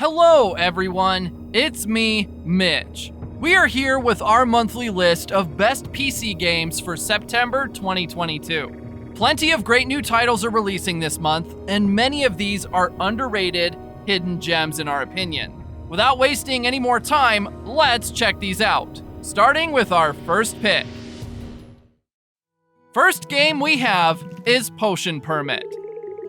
Hello everyone, it's me, Mitch. We are here with our monthly list of best PC games for September 2022. Plenty of great new titles are releasing this month, and many of these are underrated, hidden gems in our opinion. Without wasting any more time, let's check these out. Starting with our first pick. First game we have is Potion Permit.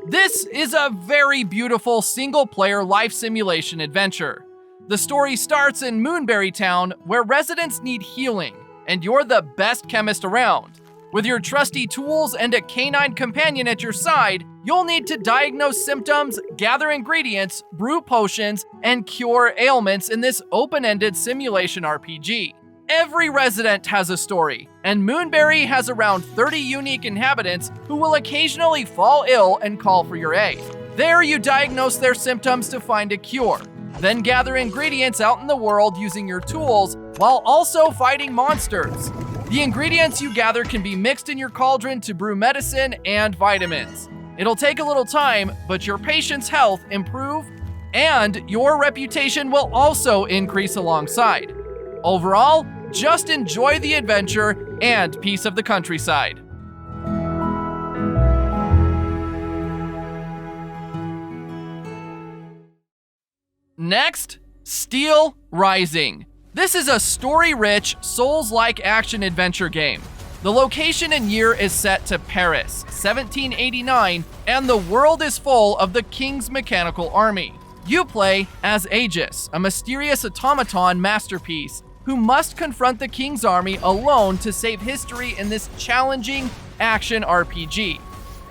This is a very beautiful single-player life simulation adventure. The story starts in Moonberry Town, where residents need healing, and you're the best chemist around. With your trusty tools and a canine companion at your side, you'll need to diagnose symptoms, gather ingredients, brew potions, and cure ailments in this open-ended simulation RPG. Every resident has a story, and Moonberry has around 30 unique inhabitants who will occasionally fall ill and call for your aid. There you diagnose their symptoms to find a cure, then gather ingredients out in the world using your tools while also fighting monsters. The ingredients you gather can be mixed in your cauldron to brew medicine and vitamins. It'll take a little time, but your patient's health improve, and your reputation will also increase alongside. Overall, just enjoy the adventure and peace of the countryside. Next, STEELRISING. This is a story-rich, Souls-like action-adventure game. The location and year is set to Paris, 1789, and the world is full of the King's Mechanical Army. You play as Aegis, a mysterious automaton masterpiece who must confront the King's army alone to save history in this challenging action RPG.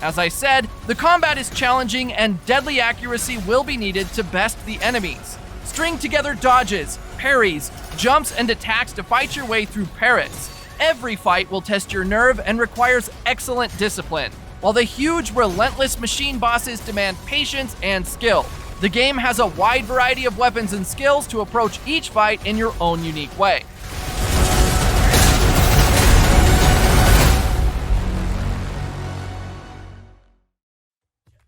As I said, the combat is challenging and deadly accuracy will be needed to best the enemies. String together dodges, parries, jumps, and attacks to fight your way through Paris. Every fight will test your nerve and requires excellent discipline, while the huge, relentless machine bosses demand patience and skill. The game has a wide variety of weapons and skills to approach each fight in your own unique way.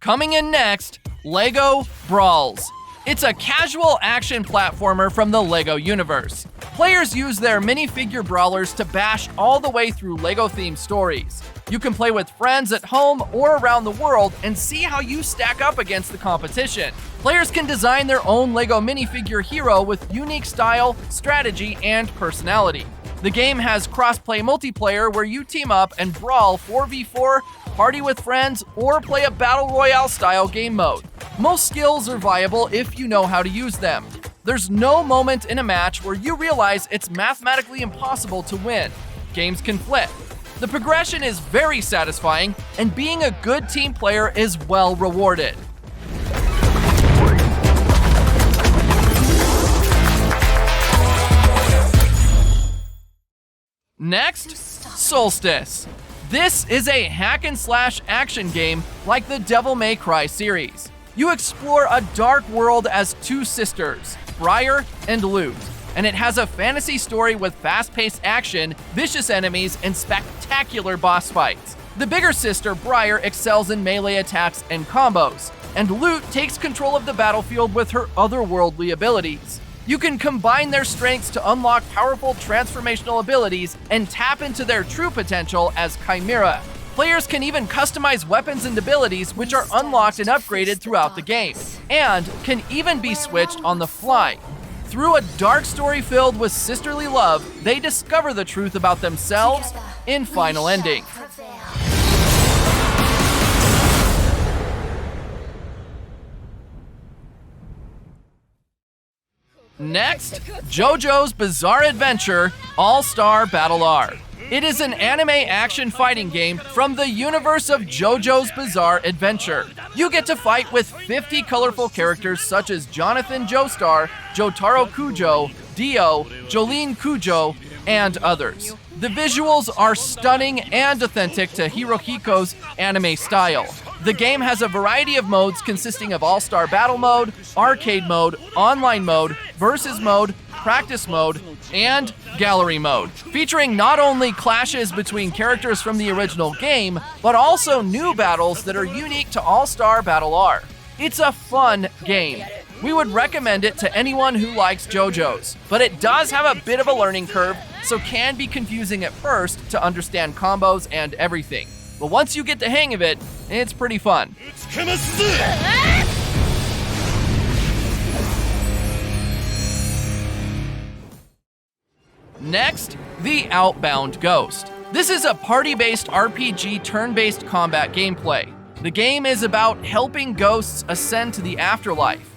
Coming in next, LEGO BRAWLS. It's a casual action platformer from the LEGO universe. Players use their minifigure brawlers to bash all the way through LEGO-themed stories. You can play with friends at home or around the world and see how you stack up against the competition. Players can design their own LEGO minifigure hero with unique style, strategy, and personality. The game has cross-play multiplayer where you team up and brawl 4v4, party with friends, or play a battle royale style game mode. Most skills are viable if you know how to use them. There's no moment in a match where you realize it's mathematically impossible to win. Games can flip. The progression is very satisfying, and being a good team player is well rewarded. Next, SOULSTICE. This is a hack-and-slash action game like the Devil May Cry series. You explore a dark world as two sisters, Briar and Lute, and it has a fantasy story with fast-paced action, vicious enemies, and spectacular boss fights. The bigger sister, Briar, excels in melee attacks and combos, and Lute takes control of the battlefield with her otherworldly abilities. You can combine their strengths to unlock powerful transformational abilities and tap into their true potential as Chimera. Players can even customize weapons and abilities which are unlocked and upgraded throughout the game, and can even be switched on the fly. Through a dark story filled with sisterly love, they discover the truth about themselves in Final Ending. Next, JOJO'S Bizarre Adventure All-Star Battle R. It is an anime action fighting game from the universe of JOJO'S Bizarre Adventure. You get to fight with 50 colorful characters such as Jonathan Joestar, Jotaro Kujo, Dio, Jolene Kujo, and others. The visuals are stunning and authentic to Hirohiko's anime style. The game has a variety of modes consisting of All-Star Battle Mode, Arcade Mode, Online Mode, Versus Mode, Practice Mode, and Gallery Mode, featuring not only clashes between characters from the original game, but also new battles that are unique to All-Star Battle R. It's a fun game. We would recommend it to anyone who likes JOJO'S, but it does have a bit of a learning curve, so can be confusing at first to understand combos and everything. But once you get the hang of it, it's pretty fun. Next, the Outbound Ghost. This is a party-based RPG turn-based combat gameplay. The game is about helping ghosts ascend to the afterlife.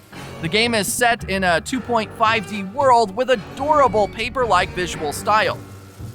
The game is set in a 2.5D world with adorable paper-like visual style.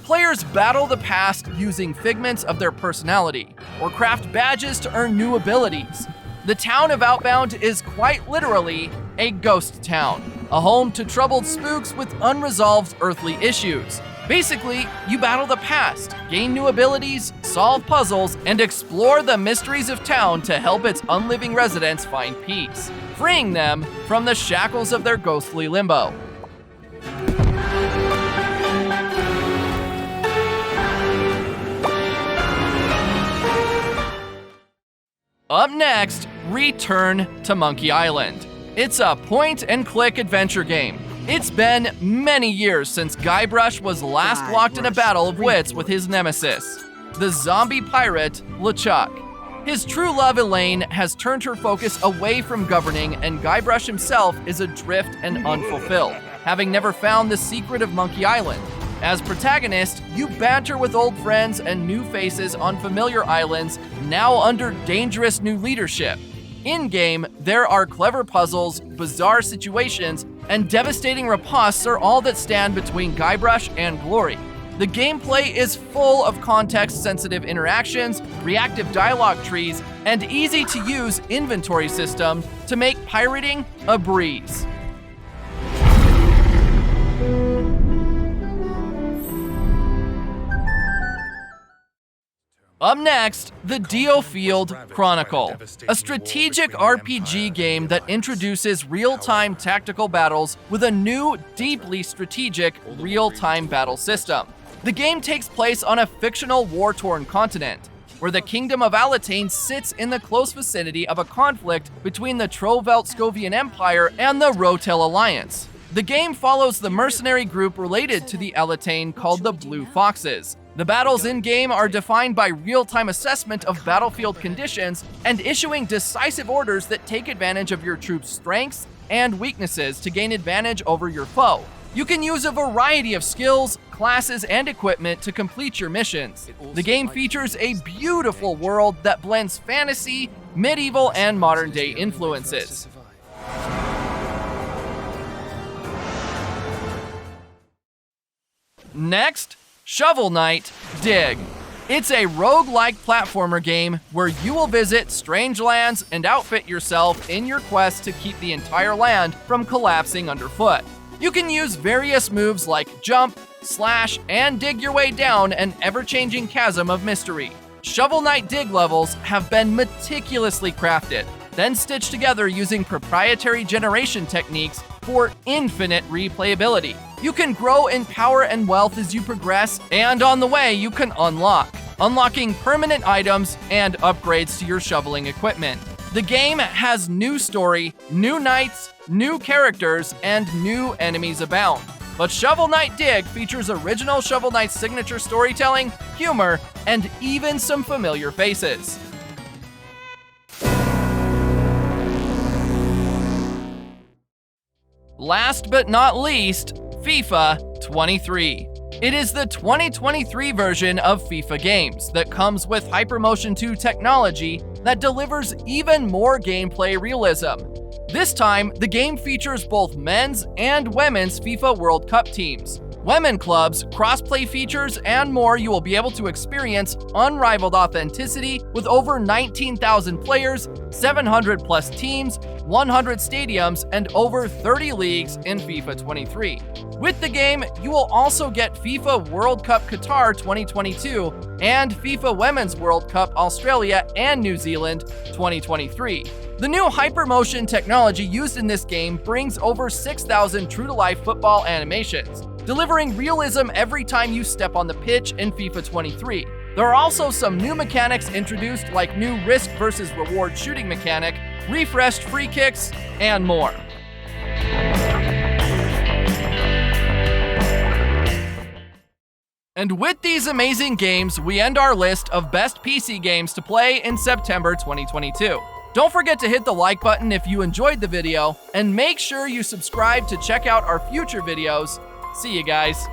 Players battle the past using figments of their personality, or craft badges to earn new abilities. The town of Outbound is quite literally a ghost town, a home to troubled spooks with unresolved earthly issues. Basically, you battle the past, gain new abilities, solve puzzles, and explore the mysteries of town to help its unliving residents find peace, freeing them from the shackles of their ghostly limbo. Up next, Return to Monkey Island. It's a point-and-click adventure game. It's been many years since Guybrush was last locked in a battle of wits with his nemesis, the zombie pirate LeChuck. His true love Elaine has turned her focus away from governing, and Guybrush himself is adrift and unfulfilled, having never found the secret of Monkey Island. As protagonist, you banter with old friends and new faces on familiar islands, now under dangerous new leadership. In-game, there are clever puzzles, bizarre situations, and devastating ripostes are all that stand between Guybrush and glory. The gameplay is full of context-sensitive interactions, reactive dialogue trees, and easy-to-use inventory system to make pirating a breeze. Up next, the DIOFIELD Chronicle, a strategic RPG game that introduces real-time tactical battles with a new, deeply strategic, real-time battle system. The game takes place on a fictional war-torn continent, where the Kingdom of Alatane sits in the close vicinity of a conflict between the Trovelskovian Empire and the Rotel Alliance. The game follows the mercenary group related to the Alatane called the Blue Foxes. The battles in-game are defined by real-time assessment of battlefield conditions and issuing decisive orders that take advantage of your troops' strengths and weaknesses to gain advantage over your foe. You can use a variety of skills, classes, and equipment to complete your missions. The game features a beautiful world that blends fantasy, medieval, and modern-day influences. Next, Shovel Knight Dig. It's a roguelike platformer game where you will visit strange lands and outfit yourself in your quest to keep the entire land from collapsing underfoot. You can use various moves like jump, slash, and dig your way down an ever-changing chasm of mystery. Shovel Knight Dig levels have been meticulously crafted, then stitched together using proprietary generation techniques for infinite replayability. You can grow in power and wealth as you progress, and on the way you can unlocking permanent items and upgrades to your shoveling equipment. The game has new story, new knights, new characters, and new enemies abound. But Shovel Knight Dig features original Shovel Knight's signature storytelling, humor, and even some familiar faces. Last but not least, FIFA 23. It is the 2023 version of FIFA games that comes with Hypermotion 2 technology that delivers even more gameplay realism. This time, the game features both men's and women's FIFA World Cup teams. Women clubs, crossplay features, and more. You will be able to experience unrivaled authenticity with over 19,000 players, 700 plus teams, 100 stadiums, and over 30 leagues in FIFA 23. With the game, you will also get FIFA World Cup Qatar 2022 and FIFA Women's World Cup Australia and New Zealand 2023. The new Hypermotion technology used in this game brings over 6,000 true-to-life football animations, delivering realism every time you step on the pitch in FIFA 23. There are also some new mechanics introduced, like new risk versus reward shooting mechanic, refreshed free kicks, and more. And with these amazing games, we end our list of best PC games to play in September 2022. Don't forget to hit the like button if you enjoyed the video, and make sure you subscribe to check out our future videos. See you guys.